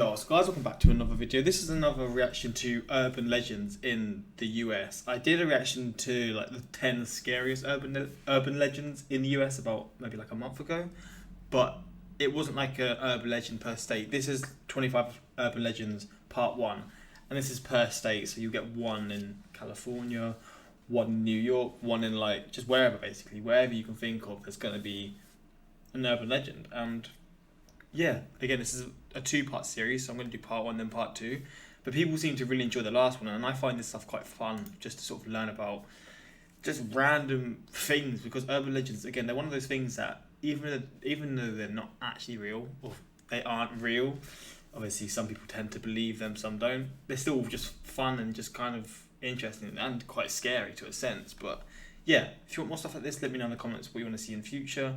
So guys, welcome back to another video. This is another reaction to urban legends in the US. I did a reaction to like the 10 scariest urban legends in the US about maybe like a month ago, but it wasn't like an urban legend per state. This is 25 urban legends part 1, and this is per state, so you get one in California, one in New York, one in like just wherever, basically wherever you can think of there's going to be an urban legend. And yeah, again, this is a 2-part series, so I'm going to do part 1 then part 2, but people seem to really enjoy the last one, and I find this stuff quite fun just to sort of learn about just random things, because urban legends, again, they're one of those things that even though they're not actually real, or they aren't real, obviously some people tend to believe them, some don't, they're still just fun and just kind of interesting and quite scary to a sense. But yeah, if you want more stuff like this, let me know in the comments what you want to see in future.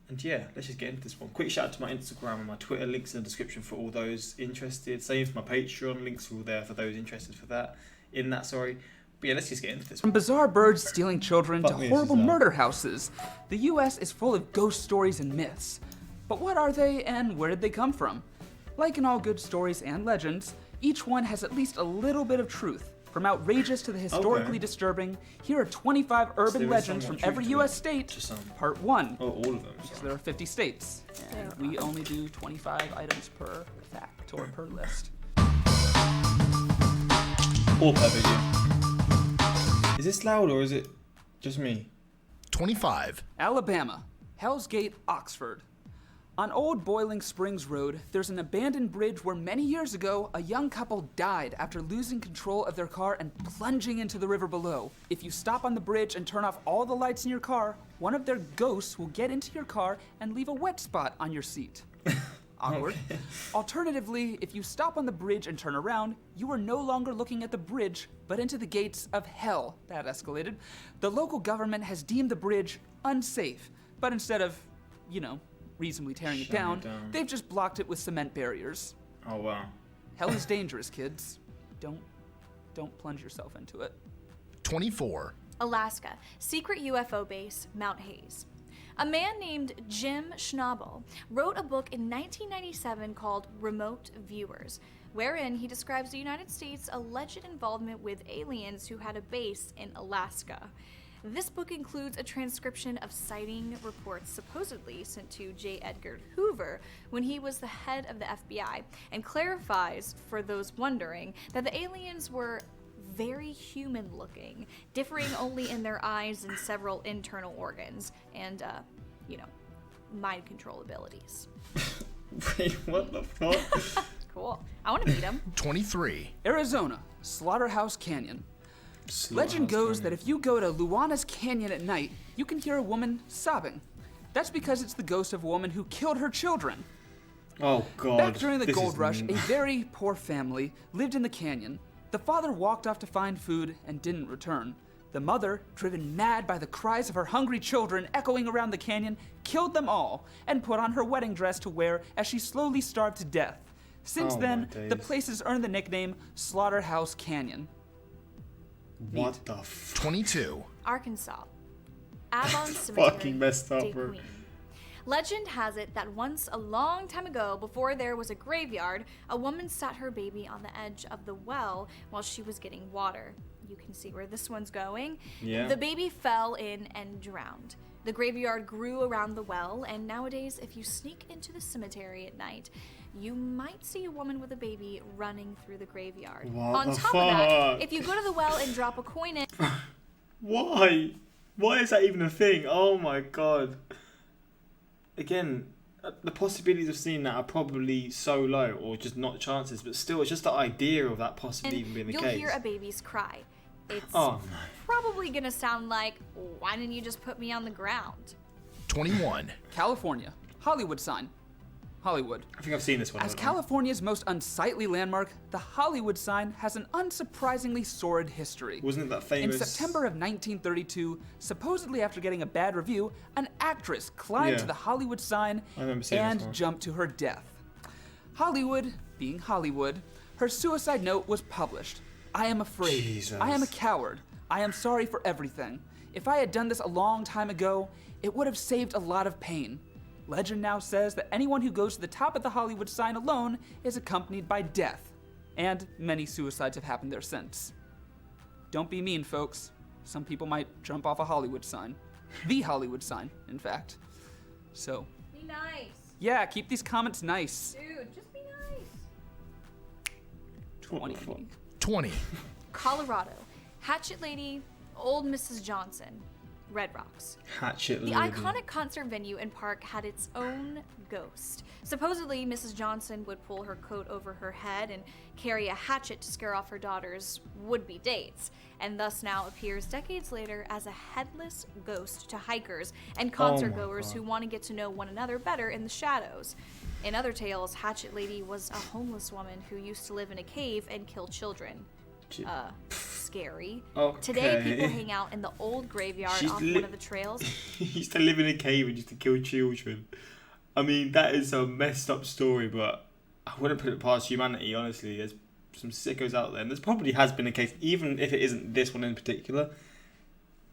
And yeah, let's just get into this one. Quick shout out to my Instagram and my Twitter, links in the description for all those interested. Same for my Patreon, links are all there for those interested for that. But yeah, let's just get into this one. From bizarre birds stealing children to horrible murder houses, the US is full of ghost stories and myths. But what are they and where did they come from? Like in all good stories and legends, each one has at least a little bit of truth. From outrageous to the historically disturbing, here are 25 urban legends from every US state, part 1. Oh, all of them. So there are 50 states, and we only do 25 items per fact or per list. Or per video. Is this loud or is it just me? 25. Alabama, Hell's Gate, Oxford. On Old Boiling Springs Road, there's an abandoned bridge where many years ago, a young couple died after losing control of their car and plunging into the river below. If you stop on the bridge and turn off all the lights in your car, one of their ghosts will get into your car and leave a wet spot on your seat. Awkward. Okay. Alternatively, if you stop on the bridge and turn around, you are no longer looking at the bridge, but into the gates of hell. That escalated. The local government has deemed the bridge unsafe, but instead of, reasonably tearing it down, they've just blocked it with cement barriers. Oh wow. Hell is dangerous, kids. Don't plunge yourself into it. 24. Alaska, secret UFO base, Mount Hayes. A man named Jim Schnabel wrote a book in 1997 called Remote Viewers, wherein he describes the United States' alleged involvement with aliens who had a base in Alaska. This book includes a transcription of sighting reports supposedly sent to J. Edgar Hoover when he was the head of the FBI, and clarifies, for those wondering, that the aliens were very human-looking, differing only in their eyes and several internal organs, and, mind control abilities. Wait, what the fuck? Cool. I want to meet him. 23. Arizona, Slaughterhouse Canyon. Legend goes that if you go to Luana's Canyon at night, you can hear a woman sobbing. That's because it's the ghost of a woman who killed her children. Oh god. Back during the gold rush, a very poor family lived in the canyon. The father walked off to find food and didn't return. The mother, driven mad by the cries of her hungry children echoing around the canyon, killed them all and put on her wedding dress to wear as she slowly starved to death. Since then, the place has earned the nickname Slaughterhouse Canyon. What the 22. Arkansas. Avon Cemetery. Fucking messed up, bro. Legend has it that once a long time ago, before there was a graveyard, a woman sat her baby on the edge of the well while she was getting water. You can see where this one's going. Yeah. The baby fell in and drowned. The graveyard grew around the well, and nowadays, if you sneak into the cemetery at night, you might see a woman with a baby running through the graveyard. What On top of that, if you go to the well and drop a coin in... Why? Why is that even a thing? Oh my god. Again, the possibilities of seeing that are probably so low, or just not chances, but still, it's just the idea of that possibly even being the case. You'll hear a baby's cry. It's probably gonna sound like, why didn't you just put me on the ground? 21. California, Hollywood sign. Hollywood. I think I've seen this one. As California's most unsightly landmark, the Hollywood sign has an unsurprisingly sordid history. Wasn't it that famous? In September of 1932, supposedly after getting a bad review, an actress climbed to the Hollywood sign and jumped to her death. Hollywood, being Hollywood, her suicide note was published. I am afraid. Jesus. I am a coward. I am sorry for everything. If I had done this a long time ago, it would have saved a lot of pain. Legend now says that anyone who goes to the top of the Hollywood sign alone is accompanied by death, and many suicides have happened there since. Don't be mean, folks. Some people might jump off a Hollywood sign. The Hollywood sign, in fact. So, Be nice. yeah, keep these comments nice. Dude, just be nice. 20. 20. Colorado. Hatchet Lady, Old Mrs. Johnson. Red Rocks. Hatchet The Lady. iconic concert venue and park had its own ghost. Supposedly, Mrs. Johnson would pull her coat over her head and carry a hatchet to scare off her daughter's would-be dates, and thus now appears decades later as a headless ghost to hikers and concert goers who want to get to know one another better in the shadows. In other tales, Hatchet Lady was a homeless woman who used to live in a cave and kill children. Scary. Okay. Today, people hang out in the old graveyard She's off li- one of the trails. He used to live in a cave and used to kill children. I mean, that is a messed up story, but I wouldn't put it past humanity, honestly. There's some sickos out there, and there's probably has been a case, even if it isn't this one in particular,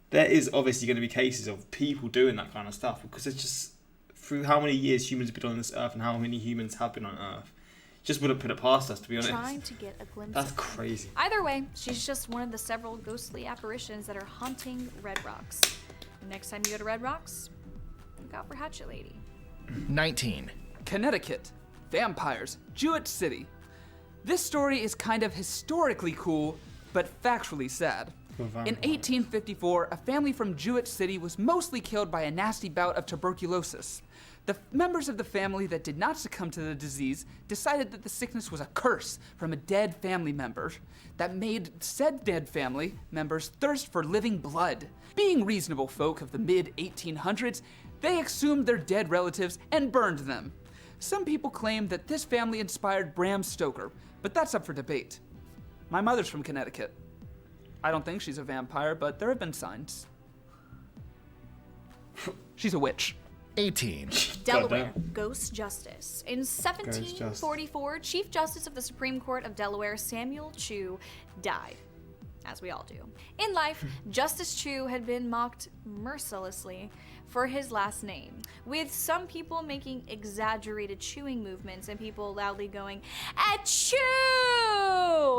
there is obviously going to be cases of people doing that kind of stuff, because it's just, through how many years humans have been on this earth and how many humans have been on earth, just wouldn't put it past us, to be honest. Trying to get a glimpse That's of her. crazy. Either way, she's just one of the several ghostly apparitions that are haunting Red Rocks. Next time you go to Red Rocks, look out for Hatchet Lady. 19. Connecticut. Vampires. Jewett City. This story is kind of historically cool, but factually sad. In 1854, a family from Jewett City was mostly killed by a nasty bout of tuberculosis. The members of the family that did not succumb to the disease decided that the sickness was a curse from a dead family member that made said dead family members thirst for living blood. Being reasonable folk of the mid-1800s, they exhumed their dead relatives and burned them. Some people claim that this family inspired Bram Stoker, but that's up for debate. My mother's from Connecticut. I don't think she's a vampire, but there have been signs. She's a witch. 18. Delaware, Ghost Justice. In 1744, Chief Justice of the Supreme Court of Delaware, Samuel Chew, died. As we all do. In life, Justice Chew had been mocked mercilessly for his last name, with some people making exaggerated chewing movements and people loudly going, "Achoo!"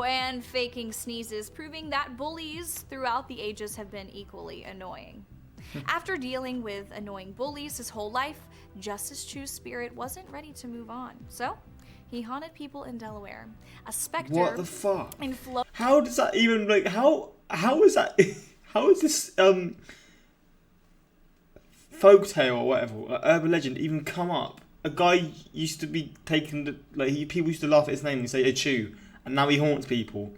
and faking sneezes, proving that bullies throughout the ages have been equally annoying. After dealing with annoying bullies his whole life, Justice Chew's spirit wasn't ready to move on, so he haunted people in Delaware. A specter What the fuck? in Flo- How does that even, like, how is that, how is this, folktale or whatever, like, urban legend even come up? A guy used to be taken, people used to laugh at his name and say "achoo," and now he haunts people.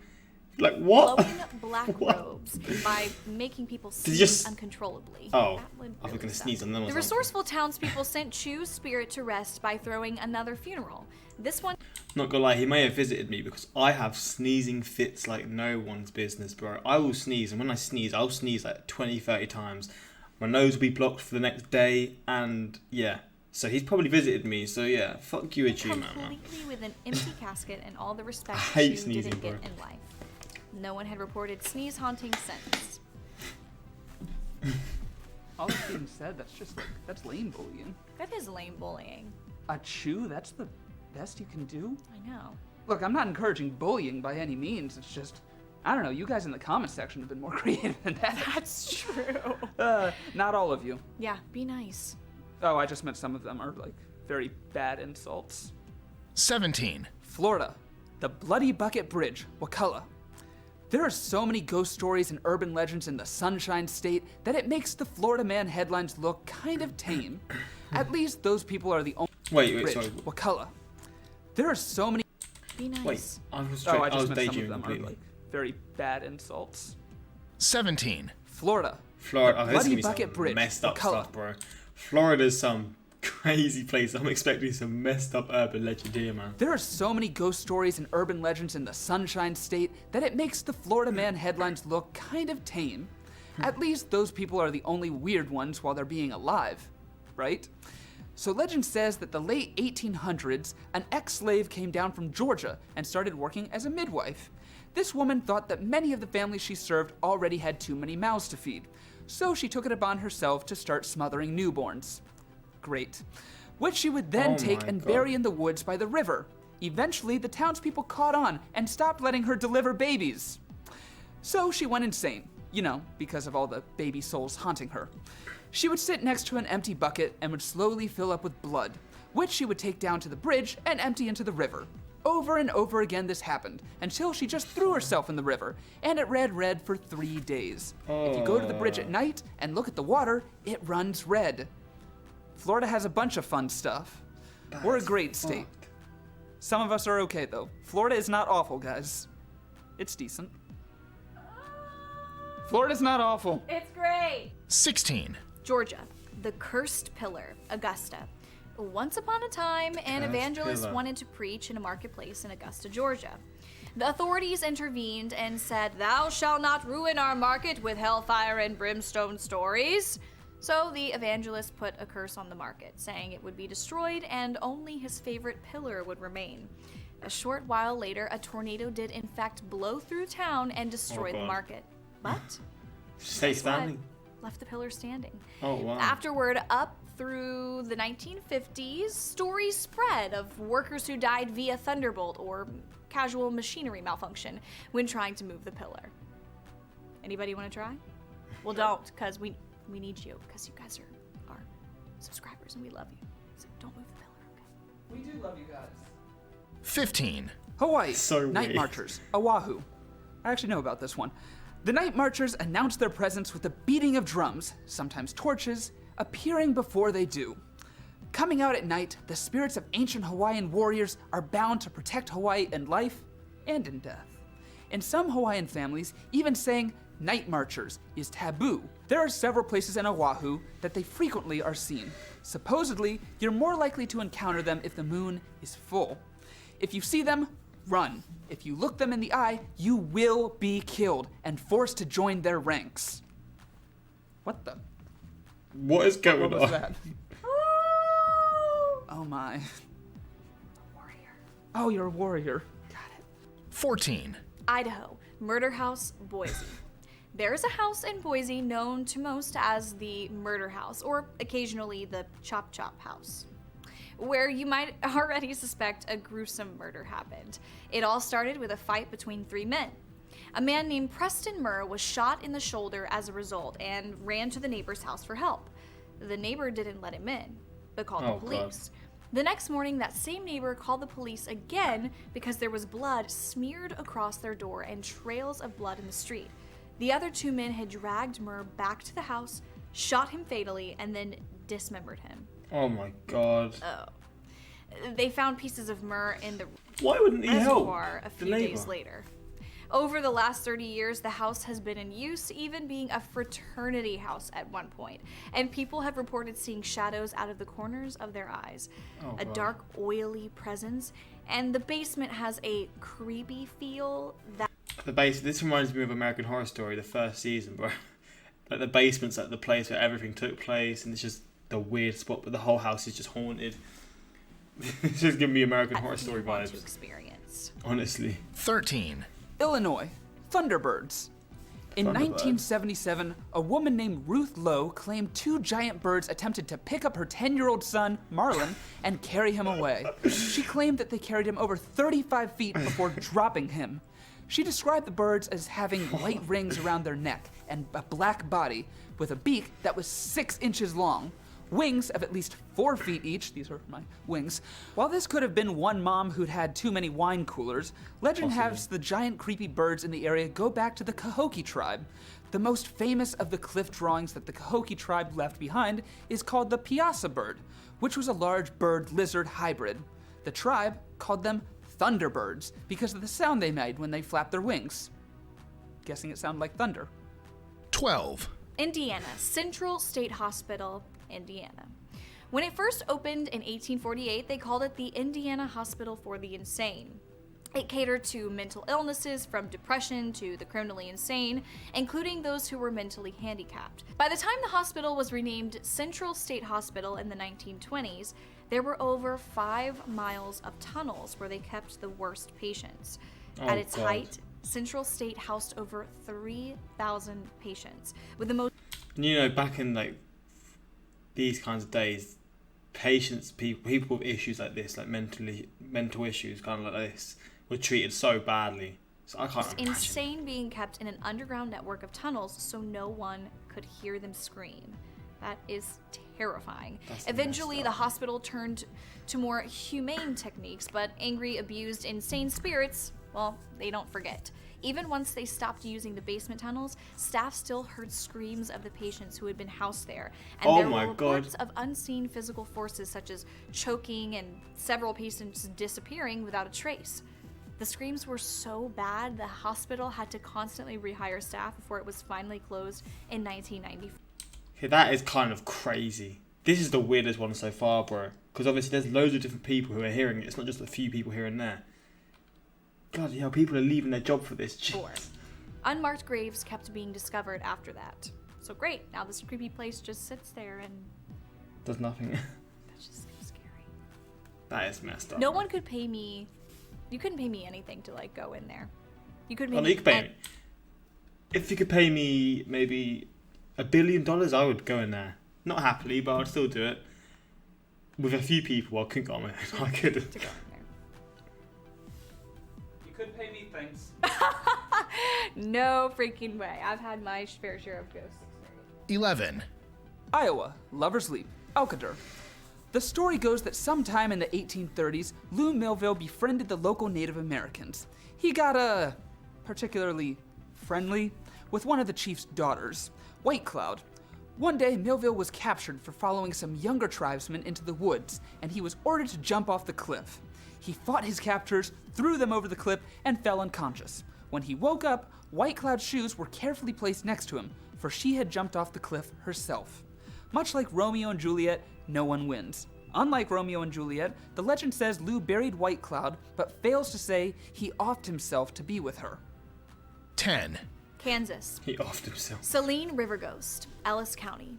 Like, what? glowing black What? robes by making people you sneeze just- uncontrolled. Oh, That would I was really going to suck. sneeze on them or The something. resourceful townspeople sent Chew's spirit to rest by throwing another funeral. This one Not gonna lie, he may have visited me because I have sneezing fits like no one's business, bro. I will sneeze, and when I sneeze, I'll sneeze like 20, 30 times. My nose will be blocked for the next day, and yeah. So he's probably visited me, so yeah, fuck you, Achoo, man. completely with an empty casket and all the respect I hate Chew sneezing, didn't get bro. in life. No one had reported sneeze haunting since. All that being said, that's just like, that's lame bullying. That is lame bullying. A chew, that's the best you can do? I know. Look, I'm not encouraging bullying by any means. It's just, I don't know, you guys in the comment section have been more creative than that. That's true. Not all of you. Yeah, be nice. Oh, I just meant some of them are like very bad insults. 17. Florida, the Bloody Bucket Bridge, Wakulla. There are so many ghost stories and urban legends in the Sunshine State that it makes the Florida Man headlines look kind of tame. At least those people are the only Wait, bridge, sorry. Wakulla. There are so many. Be nice. Wait, I was, Oh, I I just was meant some of daydreaming them are completely. like very bad insults. 17. Florida. Florida, the oh, this is Bloody gonna be Bucket some Bridge, messed up Wakulla. stuff, bro. Florida's some crazy place. I'm expecting some messed up urban legend here, man. There are so many ghost stories and urban legends in the Sunshine State that it makes the Florida Man headlines look kind of tame. At least those people are the only weird ones while they're being alive, right? So legend says that the late 1800s, an ex-slave came down from Georgia and started working as a midwife. This woman thought that many of the families she served already had too many mouths to feed, so she took it upon herself to start smothering newborns. Great. which she would then Oh take my and God. bury in the woods by the river. Eventually, the townspeople caught on and stopped letting her deliver babies. So she went insane, because of all the baby souls haunting her. She would sit next to an empty bucket and would slowly fill up with blood, which she would take down to the bridge and empty into the river. Over and over again this happened, until she just threw herself in the river, and it ran red for 3 days. If you go to the bridge at night and look at the water, it runs red. Florida has a bunch of fun stuff. We're a great state. Some of us are okay, though. Florida is not awful, guys. It's decent. Florida's not awful. It's great. 16. Georgia, the cursed pillar, Augusta. Once upon a time, an Cursed evangelist pillar. wanted to preach in a marketplace in Augusta, Georgia. The authorities intervened and said, "Thou shalt not ruin our market with hellfire and brimstone stories." So the evangelist put a curse on the market, saying it would be destroyed and only his favorite pillar would remain. A short while later, a tornado did in fact blow through town and destroy the God. market. But Stay guess what? standing. Left the pillar standing. Oh, wow. Afterward, up through the 1950s, stories spread of workers who died via thunderbolt or casual machinery malfunction when trying to move the pillar. Anybody want to try? Well, don't, because we need you, because you guys are our subscribers and we love you. So don't move the pillar, okay? We do love you guys. 15. Hawaii, So Night weird. Marchers, Oahu. I actually know about this one. The Night Marchers announce their presence with the beating of drums, sometimes torches, appearing before they do. Coming out at night, the spirits of ancient Hawaiian warriors are bound to protect Hawaii in life and in death. In some Hawaiian families, even saying Night Marchers is taboo. There are several places in Oahu that they frequently are seen. Supposedly, you're more likely to encounter them if the moon is full. If you see them, run. If you look them in the eye, you will be killed and forced to join their ranks. What the? What is going What was on? that? Oh my. Warrior. Oh, you're a warrior. Got it. 14. Idaho, Murder House, Boise. There's a house in Boise known to most as the Murder House, or occasionally the Chop Chop House, where you might already suspect a gruesome murder happened. It all started with a fight between 3 men. A man named Preston Murr was shot in the shoulder as a result and ran to the neighbor's house for help. The neighbor didn't let him in, but called Oh, the police. The next morning, that same neighbor called the police again because there was blood smeared across their door and trails of blood in the street. The other 2 men had dragged Murr back to the house, shot him fatally, and then dismembered him. Oh my God. They found pieces of Murr in the Why wouldn't he help reservoir a the few neighbor? days later. Over the last 30 years, the house has been in use, even being a fraternity house at one point, and people have reported seeing shadows out of the corners of their eyes, Oh, a God. dark, oily presence, and the basement has a creepy feel that This reminds me of American Horror Story, the first season, bro. Like the basement's like the place where everything took place, and it's just the weird spot, but the whole house is just haunted. It's just giving me American Horror you Story want to vibes, experience. honestly. 13. Illinois, Thunderbirds. In Thunderbirds. 1977, a woman named Ruth Lowe claimed 2 giant birds attempted to pick up her 10-year-old son, Marlin, and carry him away. She claimed that they carried him over 35 feet before dropping him. She described the birds as having white rings around their neck and a black body with a beak that was 6 inches long. Wings of at least 4 feet each, these are my wings. While this could have been one mom who'd had too many wine coolers, legend has the giant creepy birds in the area go back to the Cahokie tribe. The most famous of the cliff drawings that the Cahokie tribe left behind is called the Piasa bird, which was a large bird-lizard hybrid. The tribe called them Thunderbirds because of the sound they made when they flapped their wings. Guessing it sounded like thunder. 12. Indiana, Central State Hospital, Indiana. When it first opened in 1848, they called it the Indiana Hospital for the Insane. It catered to mental illnesses from depression to the criminally insane, including those who were mentally handicapped. By the time the hospital was renamed Central State Hospital in the 1920s, there were over 5 miles of tunnels where they kept the worst patients. Oh, At its God. height, Central State housed over 3,000 patients, with the most And you know, back in like these kinds of days, patients, people with issues like this, like mental issues, kind of like this, were treated so badly. So I can't imagine. Insane being kept in an underground network of tunnels so no one could hear them scream. That is terrifying. Eventually, the hospital turned to more humane techniques, but angry, abused, insane spirits, well, they don't forget. Even once they stopped using the basement tunnels, staff still heard screams of the patients who had been housed there. And there were reports of unseen physical forces such as choking and several patients disappearing without a trace. The screams were so bad, the hospital had to constantly rehire staff before it was finally closed in 1994. Okay, that is kind of crazy. This is the weirdest one so far, bro. Because obviously there's loads of different people who are hearing it. It's not just a few people here and there. Bloody hell, people are leaving their job for this. Jeez. 4. Unmarked graves kept being discovered after that. So great, now this creepy place just sits there and... does nothing. That's just scary. That is messed up. No one could pay me... You couldn't pay me anything to, like, go in there. You couldn't pay Oh, no, me... you could pay me. If you could pay me maybe $1 billion, I would go in there. Not happily, but I'd still do it. With a few people, I couldn't go on my own. I could. To go in there. You could pay me, thanks. No freaking way. I've had my fair share of ghost experience. 11, Iowa, Lover's Leap, Elkader. The story goes that sometime in the 1830s, Lou Millville befriended the local Native Americans. He got particularly friendly with one of the chief's daughters, White Cloud. One day, Millville was captured for following some younger tribesmen into the woods, and he was ordered to jump off the cliff. He fought his captors, threw them over the cliff, and fell unconscious. When he woke up, White Cloud's shoes were carefully placed next to him, for she had jumped off the cliff herself. Much like Romeo and Juliet, no one wins. Unlike Romeo and Juliet, the legend says Lou buried White Cloud, but fails to say he offed himself to be with her. 10, Kansas. He offed himself. Saline River Ghost, Ellis County.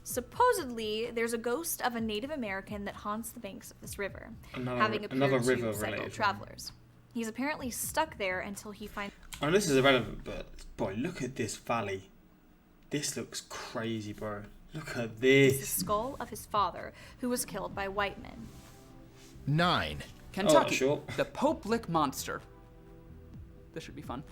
Supposedly, there's a ghost of a Native American that haunts the banks of this river, having appeared to several travelers. He's apparently stuck there until he finds... I know this is irrelevant, but boy, look at this valley. This looks crazy, bro. Look at this. the skull of his father, who was killed by white men. 9, Kentucky, sure. the Pope Lick Monster. This should be fun.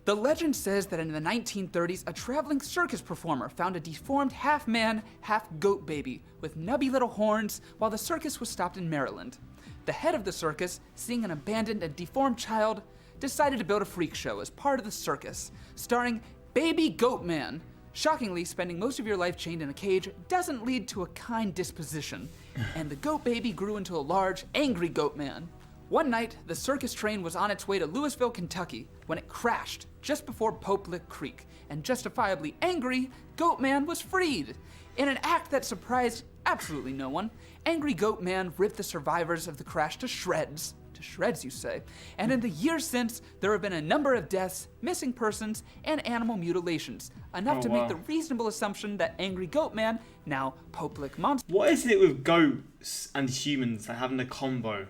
The legend says that in the 1930s, a traveling circus performer found a deformed half-man, half-goat baby with nubby little horns while the circus was stopped in Maryland. The head of the circus, seeing an abandoned and deformed child, decided to build a freak show as part of the circus, starring Baby Goat Man. Shockingly, spending most of your life chained in a cage doesn't lead to a kind disposition, and the goat baby grew into a large, angry goat man. One night, the circus train was on its way to Louisville, Kentucky, when it crashed just before Pope Lick Creek, and justifiably angry, Goat Man was freed. In an act that surprised absolutely no one, Angry Goat Man ripped the survivors of the crash to shreds. To shreds, you say. And in the years since, there have been a number of deaths, missing persons, and animal mutilations, enough to make the reasonable assumption that Angry Goat Man, now Pope Lick Monster... What is it with goats and humans like, having a combo?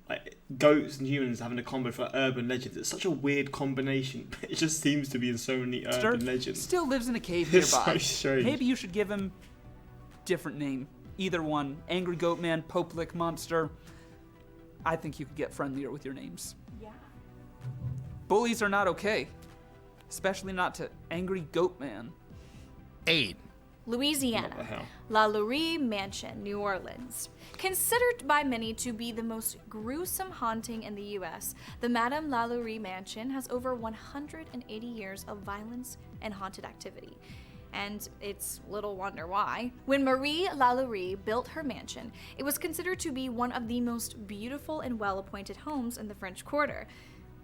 Like, goats and humans having a combo for urban legends. It's such a weird combination. It just seems to be in so many urban legends. Still lives in a cave It's nearby. so strange. Maybe you should give him different name. Either one. Angry Goat Man, Pope Lick Monster. I think you could get friendlier with your names. Yeah. Bullies are not okay. Especially not to Angry Goat Man. 8, What the Louisiana, hell? LaLaurie Mansion, New Orleans. Considered by many to be the most gruesome haunting in the U.S., the Madame LaLaurie Mansion has over 180 years of violence and haunted activity. And it's little wonder why. When Marie LaLaurie built her mansion, it was considered to be one of the most beautiful and well-appointed homes in the French Quarter.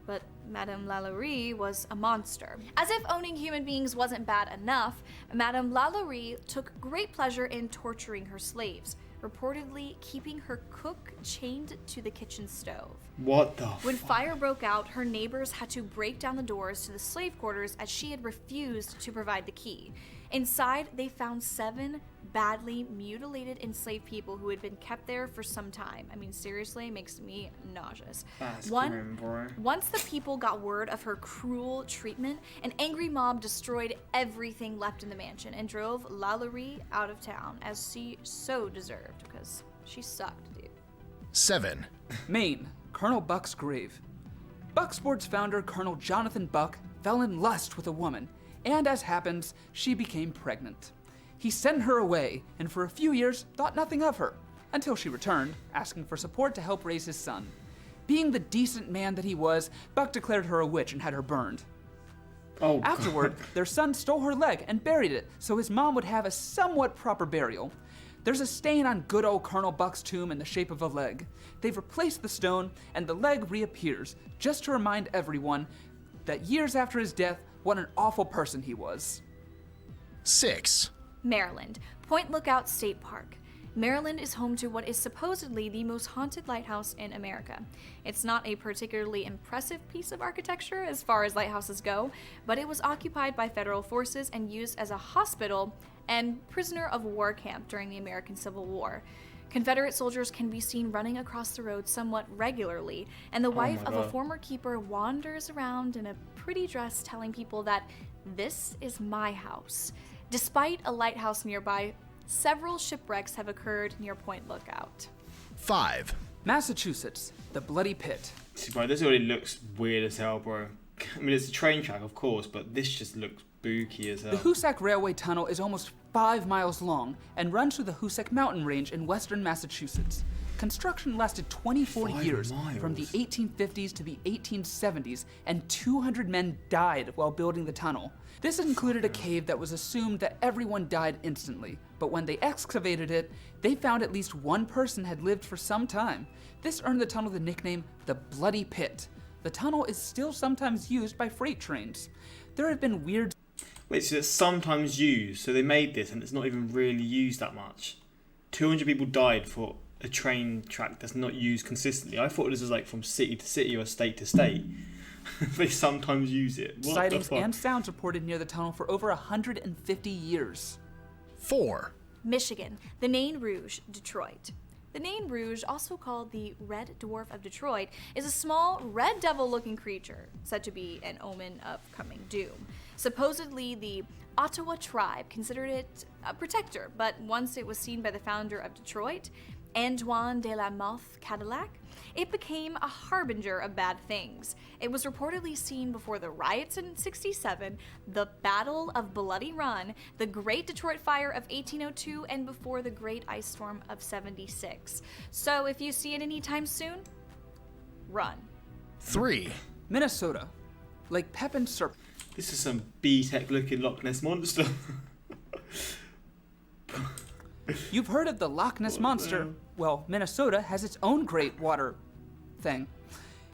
But Madame LaLaurie was a monster. As if owning human beings wasn't bad enough, Madame LaLaurie took great pleasure in torturing her slaves, reportedly keeping her cook chained to the kitchen stove. What the When fuck? fire broke out, her neighbors had to break down the doors to the slave quarters as she had refused to provide the key. Inside, they found 7 badly mutilated enslaved people who had been kept there for some time. I mean, seriously, it makes me nauseous. That's grim, bro. Once the people got word of her cruel treatment, an angry mob destroyed everything left in the mansion and drove LaLaurie out of town, as she so deserved, because She sucked, dude. 7, Maine, Colonel Buck's grave. Bucksport's founder, Colonel Jonathan Buck, fell in lust with a woman, and as happens, she became pregnant. He sent her away, and for a few years thought nothing of her, until she returned, asking for support to help raise his son. Being the decent man that he was, Buck declared her a witch and had her burned. Oh, Afterward, their son stole her leg and buried it so his mom would have a somewhat proper burial. There's a stain on good old Colonel Buck's tomb in the shape of a leg. They've replaced the stone, and the leg reappears, just to remind everyone that years after his death, what an awful person he was. 6, Maryland, Point Lookout State Park. Maryland is home to what is supposedly the most haunted lighthouse in America. It's not a particularly impressive piece of architecture as far as lighthouses go, but it was occupied by federal forces and used as a hospital and prisoner of war camp during the American Civil War. Confederate soldiers can be seen running across the road somewhat regularly, and the wife of a former keeper wanders around in a pretty dress telling people that this is my house. Despite a lighthouse nearby, several shipwrecks have occurred near Point Lookout. 5, Massachusetts, the Bloody Pit. See, bro, this already looks weird as hell, bro. I mean, it's a train track, of course, but this just looks spooky as hell. The Hoosac Railway Tunnel is almost 5 miles long and runs through the Hoosac Mountain Range in western Massachusetts. Construction lasted 24 5 years, from the miles. 1850s to the 1870s, and 200 men died while building the tunnel. This included a cave that was assumed that everyone died instantly, but when they excavated it, they found at least one person had lived for some time. This earned the tunnel the nickname the Bloody Pit. The tunnel is still sometimes used by freight trains. There have been weird... Wait, so it's sometimes used, so they made this and it's not even really used that much. 200 people died for a train track that's not used consistently. I thought this was like from city to city or state to state. They sometimes use it. What sightings the fuck? and sounds reported near the tunnel for over 150 years. 4, Michigan, the Nain Rouge, Detroit. The Nain Rouge, also called the Red Dwarf of Detroit, is a small red devil-looking creature, said to be an omen of coming doom. Supposedly, the Ottawa tribe considered it a protector, but once it was seen by the founder of Detroit, Antoine de la Mothe Cadillac, it became a harbinger of bad things. It was reportedly seen before the riots in '67, the Battle of Bloody Run, the Great Detroit Fire of 1802, and before the Great Ice Storm of '76. So if you see it anytime soon, run. 3, Minnesota, Lake Pepin Serpent. This is some B-Tech looking Loch Ness monster. You've heard of the Loch Ness Monster. Well, Minnesota has its own great water thing.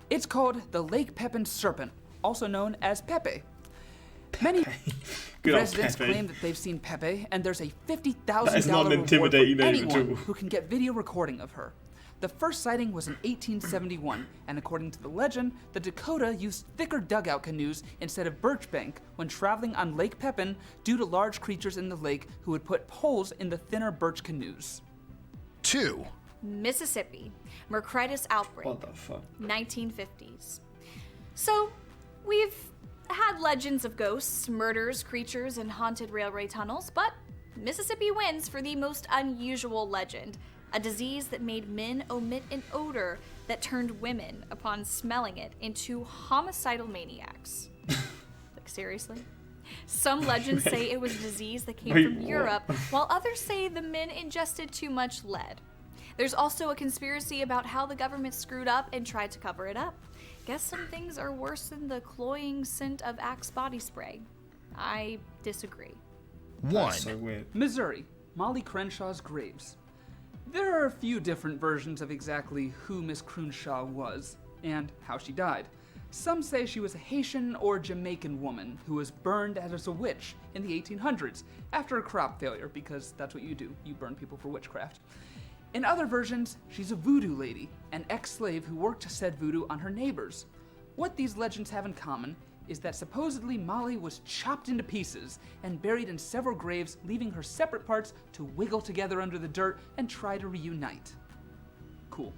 It's called the Lake Pepin Serpent, also known as Pepe. Many Good old residents Pepe. claim that they've seen Pepe, and there's a That $50,000 is not an reward for intimidating name at anyone all. who can get video recording of her. The first sighting was in 1871, and according to the legend, the Dakota used thicker dugout canoes instead of birch bank when traveling on Lake Pepin due to large creatures in the lake who would put poles in the thinner birch canoes. 2, Mississippi, Mercritus Outbreak. What the fuck? 1950s. So, we've had legends of ghosts, murders, creatures, and haunted railway tunnels, but Mississippi wins for the most unusual legend, a disease that made men omit an odor that turned women, upon smelling it, into homicidal maniacs. Like, seriously? Some legends say it was a disease that came Wait, from what? Europe, while others say the men ingested too much lead. There's also a conspiracy about how the government screwed up and tried to cover it up. Guess some things are worse than the cloying scent of Axe body spray. I disagree. 1, That's so weird. Missouri, Molly Crenshaw's graves. There are a few different versions of exactly who Miss Crenshaw was and how she died. Some say she was a Haitian or Jamaican woman who was burned as a witch in the 1800s after a crop failure, because that's what you do, you burn people for witchcraft. In other versions, she's a voodoo lady, an ex-slave who worked said voodoo on her neighbors. What these legends have in common is that supposedly Molly was chopped into pieces and buried in several graves, leaving her separate parts to wiggle together under the dirt and try to reunite. Cool.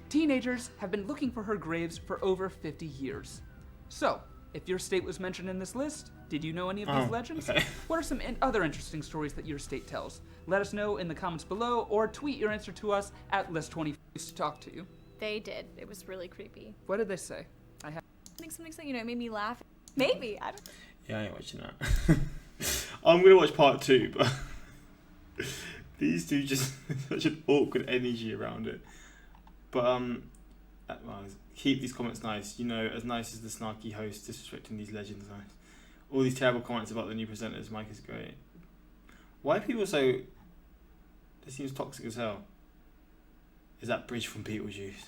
Teenagers have been looking for her graves for over 50 years. So, If your state was mentioned in this list, did you know any of these legends? Okay. What are some other interesting stories that your state tells? Let us know in the comments below or tweet your answer to us at List20 to talk to you. They did. It was really creepy. What did they say? I think something so, it made me laugh. Maybe. I don't know. Yeah, I ain't watching that. I'm going to watch part 2, but these two just such an awkward energy around it. But, well, keep these comments nice. As nice as the snarky host disrespecting these legends nice. All these terrible comments about the new presenters. Mike is great. Why are people so... This seems toxic as hell. Is that Bridge from Beetlejuice?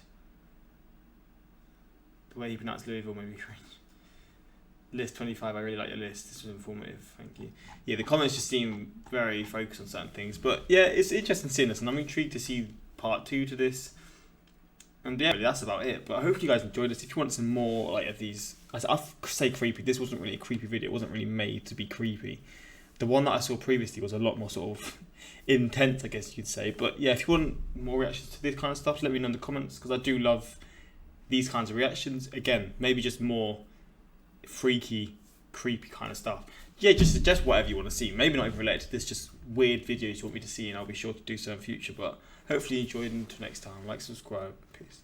The way he pronounced Louisville made me cringe. List 25, I really like your list. This was informative, thank you. Yeah, the comments just seem very focused on certain things. But yeah, it's interesting seeing this, and I'm intrigued to see part 2 to this. And yeah, that's about it. But I hope you guys enjoyed this. If you want some more of these, I say creepy. This wasn't really a creepy video. It wasn't really made to be creepy. The one that I saw previously was a lot more sort of intense, I guess you'd say. But yeah, if you want more reactions to this kind of stuff, let me know in the comments, because I do love these kinds of reactions. Again, maybe just more freaky, creepy kind of stuff. Yeah, just suggest whatever you want to see. Maybe not even related to this, just weird videos you want me to see, and I'll be sure to do so in future. But hopefully you enjoyed, and until next time, like, subscribe, peace.